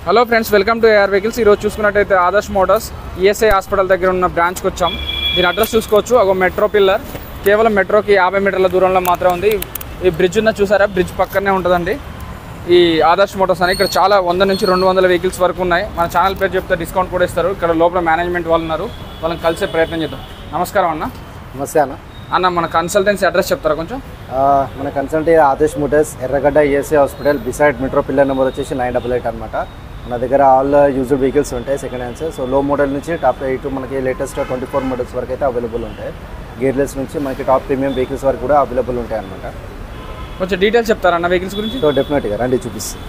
Hello friends, welcome to AR vehicles. ఈరోజు చూసుకున్నట్టయితే Adarsh Motors ESI hospital దగ్గర ఉన్న బ్రాంచ్కి వచ్చాం. దీని అడ్రస్ చూసుకోవచ్చు. ఒక మెట్రో పిల్లర్, కేవలం మెట్రోకి 50 మీటర్ల దూరంలో మాత్రం ఉంది. ఈ బ్రిడ్జ్ ఉన్న చూసారా, బ్రిడ్జ్ పక్కనే ఉంటుందండి ఈ ఆదర్శ్ మోటార్స్ అని. ఇక్కడ చాలా 100 నుంచి 200 వెహికల్స్ వరకు ఉన్నాయి. మన ఛానల్ పేరు చెప్తే డిస్కౌంట్ కూడా ఇస్తారు. ఇక్కడ లోపల మేనేజ్మెంట్ వాళ్ళు ఉన్నారు, వాళ్ళని కలిసే ప్రయత్నం చేద్దాం. నమస్కారం అన్న. నమస్తే అన్న, మన కన్సల్టెన్సీ అడ్రస్ చెప్తారా కొంచెం? మన కన్సల్టెన్సీ ఆదర్శ్ మోటార్స్, ఎర్రగడ్డ ESI hospital beside metro pillar number వచ్చేసి 988 అనమాట. మన దగ్గర ఆల్ యూజ్డ్ వెహికల్స్ ఉంటాయి, సెకండ్ హ్యాండ్స్. సో లో మోడల్ నుంచి టాప్ 8 మనకి లేటెస్ట్ 24 మోడల్స్ వరకు అయితే అవైలబుల్ ఉంటాయి. గేర్లెస్ నుంచి మనకి టాప్ ప్రీమియం వెహికల్స్ వరకు కూడా అవైలబుల్ ఉంటాయి అనమాట. కొంచెం డీటెయిల్స్ చెప్తారా అన్న వెహికల్స్ గురించి? సో డెఫినెట్గా రండి, చూపిస్తాను.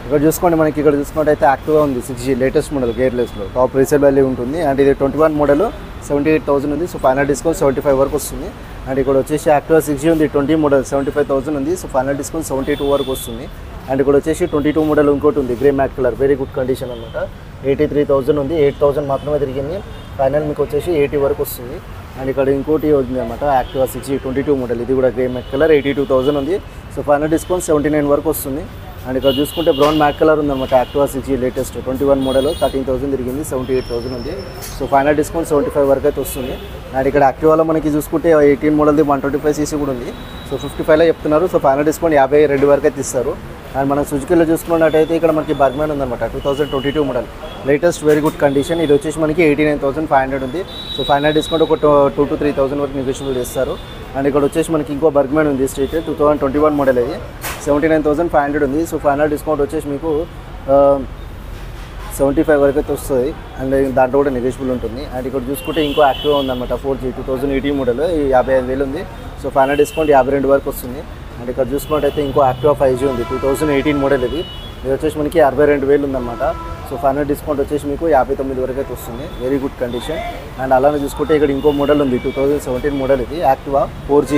ఇక్కడ చూసుకోండి, మనకి ఇక్కడ చూసుకున్నట్టయితే యాక్టివ్గా ఉంది 6G లేటెస్ట్ మోడల్ గేర్లెస్లో. టాప్ రీసేల్ వాల్యూ ఉంటుంది. అండ్ ఇది 21 మోడల్ 78,000 ఉంది. సో ఫైనల్ డిస్కౌంట్ 75 వరకు వస్తుంది. అండ్ ఇక్కడ వచ్చేసి యాక్టివ్గా 6G ఉంది, 20 మోడల్ 75,000 ఉంది. సో ఫైనల్ డిస్కౌంట్ 72 వరకు వస్తుంది. అండ్ ఇక్కడ వచ్చేసి 22 మోడల్ ఇంకోటి ఉంది, grey mat colour, very good condition అనమాట. 83,000 ఉంది, 8,000 మాత్రమే తిరిగింది. ఫైనల్ మీకు వచ్చేసి 80 వరకు వస్తుంది. అండ్ ఇక్కడ ఇంకోటి ఉంది అనమాట, యాక్టివా 6G 22 మోడల్, ఇది కూడా గ్రే మ్యాట్ కలర్, 82,000 ఉంది. సో ఫైనల్ డిస్కౌంట్ 79 వరకు వస్తుంది. అండ్ ఇక్కడ చూసుకుంటే బ్రౌన్ మ్యాట్ కలర్ ఉందన్నమాట, యాక్టివా 6G లేటెస్ట్ 21 మోడల్ 13,000 తిరిగింది, 78,000 ఉంది. సో ఫైనల్ డిస్కౌంట్ 75 వరకు అయితే వస్తుంది. అండ్ ఇక్కడ యాక్టివాలో మనకి చూసుకుంటే 18 మోడల్ది 125cc కూడా ఉంది. సో 55లో చెప్తున్నారు. సో ఫైనల్ డిస్కౌంట్ 52 వరకు అయితే ఇస్తారు. అండ్ మనం సుజుకీలో చూసుకున్నట్టయితే ఇక్కడ మనకి బర్గ్మ్యాన్ ఉందన్నమాట, 2022 model latest, very good condition. ఇది వచ్చేసి మనకి 89,500 ఉంది. సో ఫైనల్ డిస్కౌంట్ ఒక 2,000 to 3,000 వరకు నెగోషియబుల్ చేస్తారు. అండ్ ఇక్కడ వచ్చేసి మనకి ఇంకో బర్గ్మ్యాన్ ఉంది స్ట్రీట్, 2021 మోడల్, ఇది 79,500 ఉంది. సో ఫైనల్ డిస్కౌంట్ వచ్చేసి మీకు 75 వరకు అయితే వస్తుంది. అండ్ దాంట్లో కూడా నెగోషియబుల్ ఉంటుంది. అండ్ ఇక్కడ చూసుకుంటే ఇంకో యాక్టివా ఉందన్నమాట, 4G 2018 మోడల్, 55,000 ఉంది. సో ఫైనల్ డిస్కౌంట్ 52 వరకు వస్తుంది. అండ్ ఇక్కడ చూసుకున్నట్టయితే ఇంకో యాక్టివా 5G ఉంది, 2018 మోడల్, ఇది వచ్చేసి మనకి 62,000 ఉందన్నమాట. సో ఫైనల్ డిస్కౌంట్ వచ్చేసి మీకు 59 వరకు అయితే వస్తుంది, వెరీ గుడ్ కండిషన్. అండ్ అలానే చూసుకుంటే ఇక్కడ ఇంకో మోడల్ ఉంది, 2017 మోడల్, ఇది యాక్టివా 4G,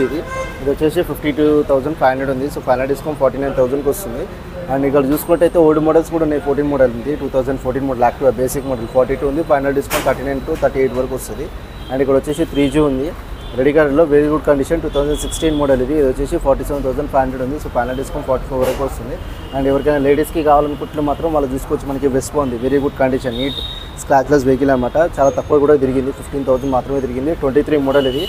ఇది వచ్చేసి 52,500 ఉంది. సో ఫైనల్ డిస్కౌంట్ 49,000కి వస్తుంది. అండ్ ఇక్కడ చూసుకుంటే ఓల్డ్ మోడల్స్ కూడా ఉన్నాయి, 14 మోడల్ ఉంది, 2014 మోడల్ యాక్టివా బేసిక్ మోడల్ 42 ఉంది. ఫైనల్ డిస్కౌంట్ 39 to 38 వరకు వస్తుంది. అండ్ ఇక్కడ వచ్చేసి 3G ఉంది, రెడీ కలర్లో, వెరీ గుడ్ కండిషన్, 2016 మోడల్, ఇది వచ్చేసి 47,500 ఉంది. సో ఫైనల్ డిస్కౌంట్ 44 వరకు వస్తుంది. అండ్ ఎవరికైనా లేడీస్కి కావాలనుకుంటే మాత్రం వాళ్ళు చూసుకోవచ్చు. మనకి వెస్పా ఉంది, very good condition, neat scratchless vehicle అనమాట. చాలా తక్కువ కూడా తిరిగింది, 15,000 మాత్రమే తిరిగింది. 23 మోడల్, ఇది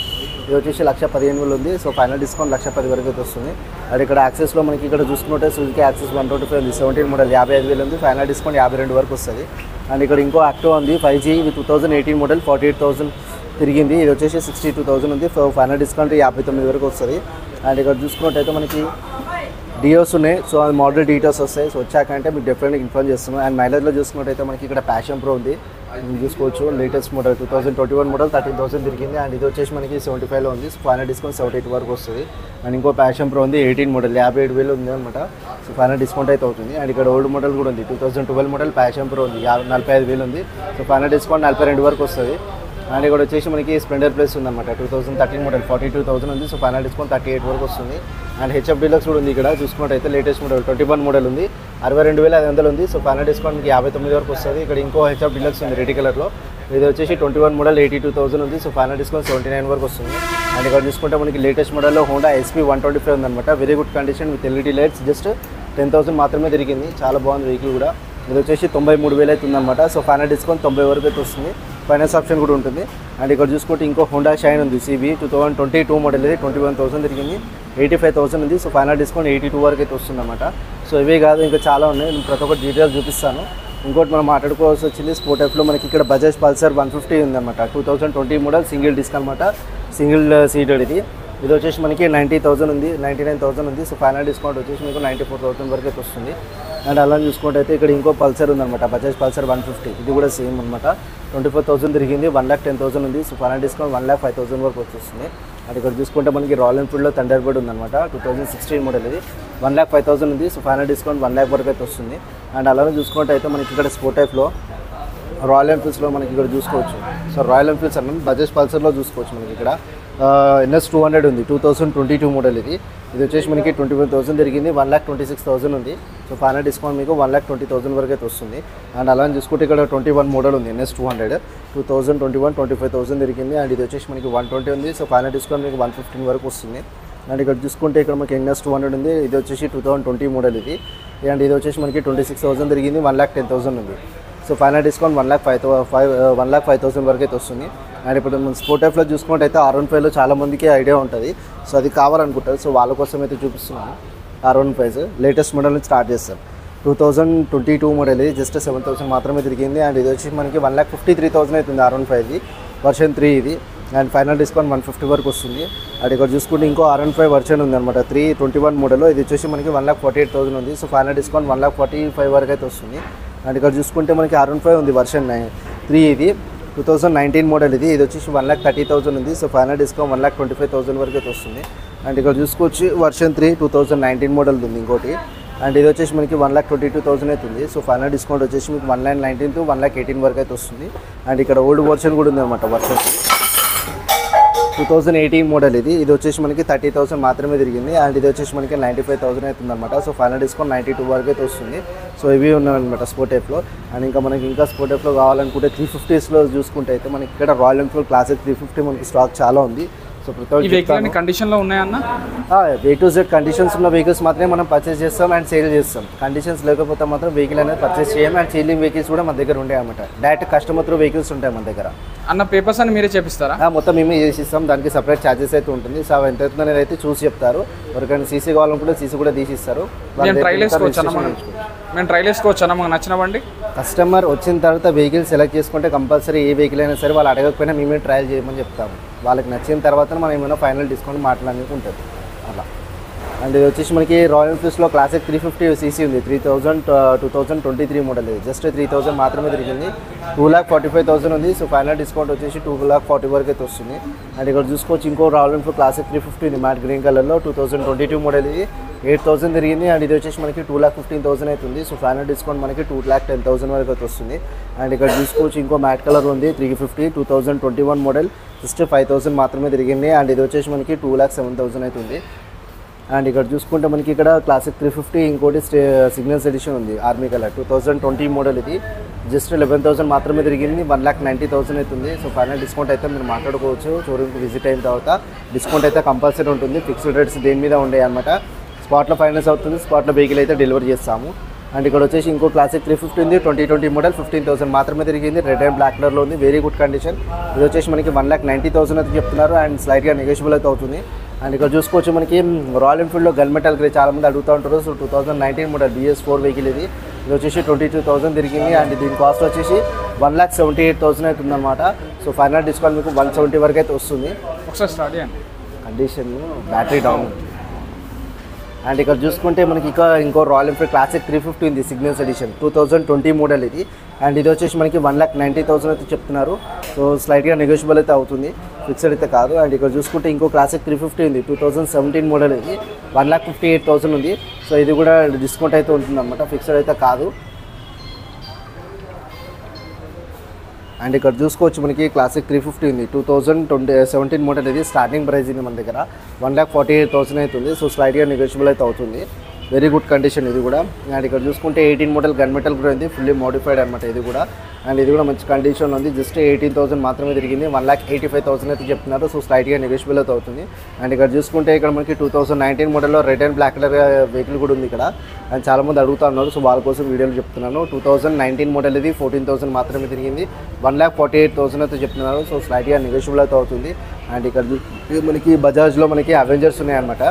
వచ్చేసి 1,15,000 ఉంది. సో ఫైనల్ డిస్కౌంట్ 1,10,000 వరకు అయితే వస్తుంది. అండ్ ఇక్కడ యాక్సెస్లో మనకి ఇక్కడ చూసుకుంటే సుజుకి యాక్సెస్ 125 ఉంది, 17 మోడల్ 55,000 ఉంది. ఫైనల్ డిస్కౌంట్ 52 వరకు వస్తుంది. అండ్ ఇక్కడ ఇంకో యాక్టివా ఉంది, 5G, ఇది 2018 మోడల్, 48,000 తిరిగింది. ఇది వచ్చేసి 62,000 ఉంది. ఫైనల్ డిస్కౌంట్ 59 వరకు వస్తుంది. అండ్ ఇక్కడ చూసుకున్నట్టయితే మనకి డియోస్ ఉన్నాయి. సో అది మోడల్ డీటెయిల్స్ వస్తాయి. సో వచ్చాకంటే మీకు డెఫినెట్గా ఇన్ఫార్మ్ చేస్తున్నాం. అండ్ మైలేజ్లో చూసుకున్నట్టయితే మనకి ఇక్కడ ప్యాషన్ ప్రో ఉంది, చూసుకోవచ్చు, లేటెస్ట్ మోడల్, 2021 మోడల్, 13,000 తిరిగింది. అండ్ ఇది వచ్చేసి మనకి 75లో ఉంది. సో ఫైనల్ డిస్కౌంట్ 78 వరకు వస్తుంది. అండ్ ఇంకో ప్యాషన్ ప్రో ఉంది, 18 మోడల్, 57,000 ఉంది అనమాట. సో ఫైనల్ డిస్కౌంట్ అయితే అవుతుంది. అండ్ ఇక్కడ ఓల్డ్ మోడల్ కూడా ఉంది, 2012 మోడల్ ప్యాషన్ ప్రో ఉంది, 45,000 ఉంది. సో ఫైనల్ డిస్కౌంట్ 42 వరకు వస్తుంది. అండ్ ఇక్కడ వచ్చేసి మనకి స్ప్లెండర్ ప్లస్ ఉందన్నమాట, 2013 మోడల్, 42,000 ఉంది. సో ఫైనల్ డిస్కౌంట్ 38 వరకు వస్తుంది. అండ్ హెచ్ఎఫ్ డీలక్స్ కూడా ఉంది, ఇక్కడ చూసుకున్నట్టయితే లేటెస్ట్ మోడల్ 21 మోడల్ ఉంది, 62,500 ఉంది. సో ఫైనల్ డిస్కౌంట్ మీకు 59 వరకు వస్తుంది. ఇక్కడ ఇంకో హెచ్ఎఫ్ డీలక్స్ ఉంది రెడ్ కలర్లో, ఇది వచ్చేసి 21 మోడల్, 82,000 ఉంది. సో ఫైనల్ డిస్కౌంట్ 79 వరకు వస్తుంది. అండ్ ఇక్కడ చూసుకుంటే మనకి లేటెస్ట్ మోడల్లో హోండా SP 125 ఉందన్నమాట, very good condition with LED lights, just 10,000 మాత్రమే తిరిగింది, చాలా బాగుంది వెహికల్ కూడా. ఇది వచ్చేసి 93,000 అయితే ఉందన్నమాట. సో ఫైనల్ డిస్కౌంట్ 90 వరకు అయితే వస్తుంది. ఫైనాన్స్ ఆప్షన్ కూడా ఉంటుంది. అండ్ ఇక్కడ చూసుకుంటే ఇంకో హోండా షైన్ ఉంది, CB 2022 మోడల్, ఇది 21,000 తిరిగింది, 85,000 ఉంది. సో ఫైనల్ డిస్కౌంట్ 82 వరకు అయితే వస్తుంది అన్నమాట. సో ఇవే కాదు, ఇంకా చాలా ఉన్నాయి, నేను ప్రతి ఒక్కటి డీటెయిల్స్ చూపిస్తాను. ఇంకోటి మనం మాట్లాడుకోవాల్సి వచ్చింది స్పోర్ట్ ఎఫ్లో మనకి ఇక్కడ బజాజ్ పల్సర్ 150 ఉందన్నమాట, 2020 మోడల్, సింగిల్ డిస్క్ అనమాట, సింగిల్ సీటెడ్, ఇది వచ్చేసి మనకి 90,000 ఉంది, 99,000 ఉంది. సో ఫైనల్ డిస్కౌంట్ వచ్చేసి మీకు 94,000 వరకు అయితే వస్తుంది. అండ్ అలా చూసుకుంటే అయితే ఇక్కడ ఇంకో పల్సర్ ఉందన్నమాట, బజాజ్ పల్సర్ 150, ఇది కూడా సేమ్ అనమాట, 24,000 తిరిగింది, 1,10,000 ఉంది. సో ఫైనల్ డిస్కౌంట్ 1,05,000 వరకు వచ్చేస్తుంది. అండ్ ఇక్కడ చూసుకుంటే మనకి రాయల్ ఎన్ఫీల్డ్లో థండర్ బర్డ్ ఉందన్నమాట, 2016 మోడల్, ఇది 1,05,000 ఉంది. సో ఫైనల్ డిస్కౌంట్ 1,00,000 వరకు అయితే వస్తుంది. అండ్ అలానే చూసుకుంటే అయితే మనకి ఇక్కడ స్పోర్ట్ టైప్లో రాయల్ ఎన్ఫీల్డ్స్లో మనకి ఇక్కడ చూసుకోవచ్చు. సో రాయల్ ఎన్ఫీల్డ్స్ అన్న బజాజ్ పల్సర్లో చూసుకోవచ్చు మనకి ఇక్కడ NS 200 ఉంది, 2022 మోడల్, ఇది వచ్చేసి మనకి 21,000 తిరిగింది, 1,26,000 ఉంది. సో ఫైనల్ డిస్కౌంట్ మీకు 1,20,000 వరకు అయితే వస్తుంది. అండ్ అలా చూసుకుంటే ఇక్కడ 21 మోడల్ ఉంది, NS 200, 2021 25,000 తిరిగింది. అండ్ ఇది వచ్చేసి మనకి 120 ఉంది. సో ఫైనల్ డిస్కౌంట్ మీకు 115 వరకు వస్తుంది. అండ్ ఇక్కడ చూసుకుంటే ఇక్కడ మనకి NS 200 ఉంది, ఇది వచ్చేసి 2020 మోడల్, ఇది అండ్ ఇది వచ్చేసి మనకి 26,000 తిరిగింది, 1,10,000 ఉంది. సో ఫైనల్ డిస్కౌంట్ 1,05,000 వరకు అయితే వస్తుంది. అండ్ ఇప్పుడు మనం స్పోర్ట్ టైప్లో చూసుకుంటే అయితే R15లో చాలా మందికి ఐడియా ఉంటుంది. సో అది కావాలనుకుంటారు. సో వాళ్ళ కోసం అయితే చూపిస్తున్నాను. R15 లేటెస్ట్ మోడల్ నుంచి స్టార్ట్ చేస్తాం. 2022 మోడల్ ఇది, జస్ట్ 7,000 మాత్రమే తిరిగింది. అండ్ ఇది వచ్చి మనకి 1,53,000 అవుతుంది R15 వర్షన్ 3 ఇది. అండ్ ఫైనల్ డిస్కౌంట్ 150 వరకు వస్తుంది. అండ్ ఇక్కడ చూసుకుంటే ఇంకో R15 వర్షన్ ఉంది అనమాట, 321 మోడల్. ఇది వచ్చేసి మనకి 1,48,000 ఉంది. సో ఫైనల్ డిస్కౌంట్ 1,45 వరకు అయితే వస్తుంది. అండ్ ఇక్కడ చూసుకుంటే మనకి R15 ఉంది వర్షన్ 3 ఇది, 2019 మోడల్ ఇది. ఇది వచ్చేసి 1,30,000 ఉంది. సో ఫైనల్ డిస్కౌంట్ 1,25,000 వరకు అయితే వస్తుంది. అండ్ ఇక్కడ చూసుకోవచ్చు వర్షన్ 3 2019 మోడల్ ఉంది ఇంకోటి. అండ్ ఇది వచ్చేసి మనకి 1,22,000 అవుతుంది. సో ఫైనల్ డిస్కౌంట్ వచ్చేసి మీకు 1,19 to 1,18 వరకు అయితే వస్తుంది. అండ్ ఇక్కడ ఓల్డ్ వర్షన్ కూడా ఉంది అనమాట, వర్షన్ 2018 మోడల్ ఇది. ఇది వచ్చేసి మనకి 30,000 మాత్రమే తిరిగింది. అండ్ ఇది వచ్చేసి మనకి 95,000 అవుతుంది అనమాట. సో ఫైనల్ డిస్కౌంట్ 92 వరకు అయితే వస్తుంది. సో ఇవి ఉన్నాయన్నమాట స్పోర్ట్ టైప్లో. అండ్ ఇంకా మనకి ఇంకా స్పోర్ట్ టైప్లో కావాలనుకుంటే 350స్లో చూసుకుంటే అయితే మనకి ఇక్కడ రాయల్ ఎన్ఫీల్డ్ క్లాసిక్ 350 మనకి స్టాక్ చాలా ఉంది. సో ఈ వెహికల్ అన్ని కండిషన్లో ఉన్నాయన్న? A to Z కండిషన్స్ ఉన్న వెహికల్స్ మాత్రమే మనం పర్చేస్ చేస్తాం అండ్ సేల్ చేస్తాం. కండిషన్స్ లేకపోతే మాత్రం వెహికల్ అనేది పర్చేస్ చేయం. అండ్ సేలింగ్ వెహికల్స్ కూడా మన దగ్గర ఉంటాయి అన్నమాట. డైరెక్ట్ కస్టమర్ త్రూ వెహికల్స్ ఉంటాయి మన దగ్గర. అన్న పేపర్స్ అని మీరే చేపిస్తారా? మొత్తం మేమే చేసిస్తాం. దానికి సపరేట్ ఛార్జెస్ అయితే ఉంటుంది. సో ఎంత అవుతుంది అనేది అయితే చూసి చెప్తారు. ఎవరికైనా సీసీ కావాలనుకుంటే సీసీ కూడా తీసిస్తారు. మేము ట్రైల్ వేసుకోవచ్చు అన్న మాకు నచ్చిన బండి. కస్టమర్ వచ్చిన తర్వాత వెహికల్ సెలెక్ట్ చేసుకుంటే కంపల్సరీ ఏ వెహికల్ అయినా సరే వాళ్ళు అడగకపోయినా మేమే ట్రయల్ చేయమని చెప్తాము. వాళ్ళకి నచ్చిన తర్వాత మనం ఏమైనా ఫైనల్ డిస్కౌంట్ మాట్లాడడానికి ఉంటుంది అలా. అండ్ ఇది వచ్చేసి మనకి రాయల్ ఎన్ఫీల్డ్స్లో క్లాసిక్ 350 సీసీ ఉంది, 2023 మోడల్ ఇది. జస్ట్ 3,000 మాత్రమే తిరిగింది, 2,45,000 ఉంది. సో ఫైనల్ డిస్కౌంట్ వచ్చేసి 2,40,000 వరకు అయితే వస్తుంది. అండ్ ఇక్కడ చూసుకోవచ్చు ఇంకో రాయల్ ఎన్ఫీల్డ్ క్లాసిక్ 350 ఉంది, మ్యాట్ గ్రీన్ కలర్లో, 2022 మోడల్ ఇది. 8,000 తిరిగింది. అండ్ ఇది వచ్చేసి మనకి 2,15,000 అవుతుంది. సో ఫైనల్ డిస్కౌంట్ మనకి 2,10,000 వరకు అయితే వస్తుంది. అండ్ ఇక్కడ చూసుకోవచ్చు ఇంకో మ్యాట్ కలర్ ఉంది 350, 2021 మోడల్, జస్ట్ 5,000 మాత్రమే తిరిగింది. అండ్ ఇది వచ్చేసి మనకి 2,07,000 అవుతుంది. అండ్ ఇక్కడ చూసుకుంటే మనకి ఇక్కడ క్లాసిక్ 350 ఇంకోటి సిగ్నల్స్ ఎడిషన్ ఉంది ఆర్మీ కలర్, 2020 మోడల్ ఇది. జస్ట్ 11,000 మాత్రమే తిరిగింది, 1,90,000 అవుతుంది. సో ఫైనల్ డిస్కౌంట్ అయితే మీరు మాట్లాడుకోవచ్చు. షోరూమ్కి విజిట్ అయిన తర్వాత డిస్కౌంట్ అయితే కంపల్సరీ ఉంటుంది. ఫిక్స్డ్ రేట్స్ దేని మీద ఉండే అనమాట. స్పాట్లో ఫైనాన్స్ అవుతుంది, స్పాట్లో వెహికల్ అయితే డెలివరీ చేస్తాము. అండ్ ఇక్కడ వచ్చేసి ఇంకో క్లాసిక్ 350 ఉంది, 2020 మోడల్, 15,000 మాత్రమే తిరిగింది. రెడ్ అండ్ బ్లాక్ కలర్లో ఉంది, వెరీ గుడ్ కండిషన్. ఇది వచ్చేసి మనకి 1,90,000 అయితే చెప్తున్నారు. అండ్ స్లైట్గా నెగోషియబుల్ అయితే అవుతుంది. అండ్ ఇక్కడ చూసుకోవచ్చు మనకి రాయల్ ఎన్ఫీల్డ్లో గన్ మెటల్ గ్రే చాలామంది అడుగుతూ ఉంటారు. సో 2019 మోడల్ BS4 వెహికల్ ఇది. ఇది వచ్చేసి 22,000 తిరిగింది. అండ్ దీని కాస్ట్ వచ్చేసి 1,78,000 అవుతుంది అనమాట. సో ఫైనల్ డిస్కౌంట్ మీకు 170 వరకు అయితే వస్తుంది. ఒకసారి స్టార్ట్ చేయండి. Condition battery down. అండ్ ఇక్కడ చూసుకుంటే మనకి ఇంకో రాయల్ ఎన్ఫీల్డ్ క్లాసిక్ 350 ఉంది, సిగ్నల్స్ ఎడిషన్, 2020 మోడల్ ఇది. అండ్ ఇది వచ్చేసి మనకి 1,90,000 అయితే చెప్తున్నారు. సో స్లైట్గా నెగోషియబుల్ అయితే అవుతుంది, ఫిక్స్డ్ అయితే కాదు. అండ్ ఇక్కడ చూసుకుంటే ఇంకో క్లాసిక్ 350 ఉంది, 2017 మోడల్ ఇది, 1,58,000 ఉంది. సో ఇది కూడా డిస్కౌంట్ అయితే ఉంటుంది అనమాట, ఫిక్స్డ్ అయితే కాదు. అండ్ ఇక్కడ చూసుకోవచ్చు మనకి క్లాసిక్ 350 ఉంది, 2017 మోడల్ ఇది. స్టార్టింగ్ ప్రైస్ ఇది మన దగ్గర 1,48,000 అవుతుంది. సో స్లైట్గా నెగోషియబుల్ అయితే అవుతుంది, వెరీ గుడ్ కండిషన్ ఇది కూడా. అండ్ ఇక్కడ చూసుకుంటే 18 మోడల్ గన్ మెటల్ కూడా ఉంది, ఫుల్లీ మోడిఫైడ్ అనమాట ఇది కూడా. అండ్ ఇది కూడా మంచి కండిషన్ ఉంది, జస్ట్ 18,000 మాత్రమే తిరిగింది, 1,85,000 అయితే చెప్తున్నారు. సో స్లైట్గా నెగోషియబుల్ అయితే అవుతుంది. అండ్ ఇక్కడ చూసుకుంటే ఇక్కడ మనకి 2019 మోడల్లో red and black colour vehicle కూడా ఉంది ఇక్కడ. అండ్ చాలామంది అడుగుతూ ఉన్నారు, సో వాళ్ళ కోసం వీడియోలు చెప్తున్నాను. 2019 మోడల్ ఇది, 14,000 మాత్రమే తిరిగింది, 1,48,000 అయితే చెప్తున్నారు. సో స్లైట్గా నెగోషియబుల్ అయితే అవుతుంది. అండ్ ఇక్కడ మనకి బజాజ్లో మనకి అవెంజర్స్ ఉన్నాయన్నమాట,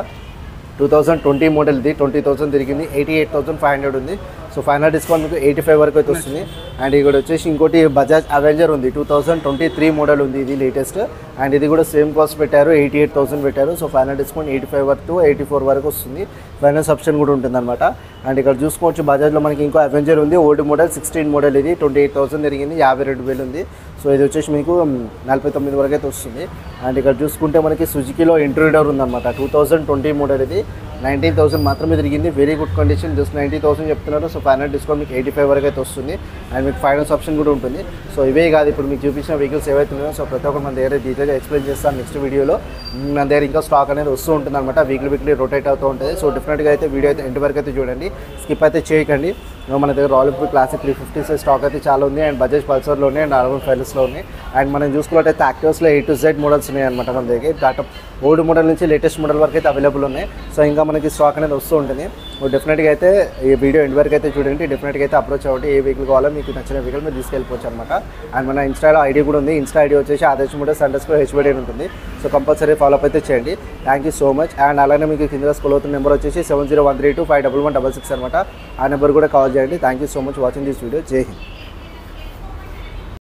2020 మోడల్ ఇది, 20,000 తిరిగింది, 88,500 ఉంది. సో ఫైనల్ డిస్కౌంట్ మీకు 85 వరకు అయితే వస్తుంది. అండ్ ఇక్కడ వచ్చేసి ఇంకోటి బజాజ్ అవెంజర్ ఉంది, 2023 మోడల్ ఉంది, ఇది లేటెస్ట్. అండ్ ఇది కూడా సేమ్ కాస్ట్ పెట్టారు, 88,000 పెట్టారు. సో ఫైనల్ డిస్కౌంట్ 85 వరకు 84 వరకు వస్తుంది, ఫైనాన్స్ ఆప్షన్ కూడా ఉంటుంది అనమాట. అండ్ ఇక్కడ చూసుకోవచ్చు బజాజ్లో మనకి ఇంకో అవెంజర్ ఉంది, ఓల్డ్ మోడల్, 16 మోడల్ ఇది, 28,000 తిరిగింది, 52,000 ఉంది. సో ఇది వచ్చేసి మీకు 49 వరకు అయితే వస్తుంది. అండ్ ఇక్కడ చూసుకుంటే మనకి సుజుకిలో ఇంట్రూడర్ ఉందన్నమాట, 2020 మోడల్ ఇది, 19,000 మాత్రమే తిరిగింది, వెరీ గుడ్ కండిషన్, జస్ట్ 90,000 చెప్తున్నారు. సో ఫైనల్ డిస్కౌంట్ మీకు 85 వరకు అయితే వస్తుంది. అండ్ మీకు ఫైనాన్స్ ఆప్షన్ కూడా ఉంటుంది. సో ఇవే కాదు, ఇప్పుడు మీకు చూపించిన వెహికల్స్ ఏవైతే ఉన్నాయో సో ప్రతి ఒక్కరు మన దగ్గర డీటెయిల్గా ఎక్స్ప్లెయిన్ చేస్తాను నెక్స్ట్ వీడియోలో. మన దగ్గర ఇంకా స్టాక్ అనేది వస్తూ ఉంటుంది అనమాట, వీక్లీ రొటేట్ అవుతూ ఉంటుంది. సో డిఫరెంట్గా అయితే వీడియో అయితే ఎండ్ వరకు అయితే చూడండి, స్కిప్ అయితే చేయకండి. మన దగ్గర రాయల్ ఎన్ఫీల్డ్ క్లాసిక్ 350 స్టాక్ అయితే చాలా ఉంది. అండ్ బజాజ్ పల్సర్లో ఉన్నాయి, అండ్ R1 ఫైనల్స్లో ఉన్నాయి. అండ్ మనం చూసుకున్నట్టయితే యాక్టివ్స్లో A to Z మోడల్స్ ఉన్నాయి అనమాట మన దగ్గర. దాంట్లో ఓల్డ్ మోడల్ నుంచి లేటెస్ట్ మోడల్ వరకు అయితే అవైలబుల్ ఉన్నాయి. సో ఇంకా మనకి స్టాక్ అనేది వస్తూ ఉంటుంది. డెఫినెట్గా అయితే ఈ వీడియో ఎండ్ వరకు అయితే చూడండి. డెఫినెట్గా అయితే అప్రోచ్ అవ్వండి. ఏ వెహికల్ కావాలో మీకు నచ్చిన వెహికల్ మీరు తీసుకెళ్ళిపోవచ్చు అనమాట. అండ్ మన ఇన్స్టాలో ఐడి కూడా ఉంది. ఇన్స్టా ఐడి వచ్చేసి ఆదర్శ్ మోటార్స్ _HBD ఉంటుంది. సో కంపల్సరీ ఫాలో అప్ అయితే చేయండి. Thank you so much. And అలానే మీకు కింద స్క్రోల్ అవుతున్న నెంబర్ వచ్చేసి 7013251166 అనమాట. ఆ నెంబర్ కూడా కాల్ చేయండి. Thank you so much watching this video. జై హింద్.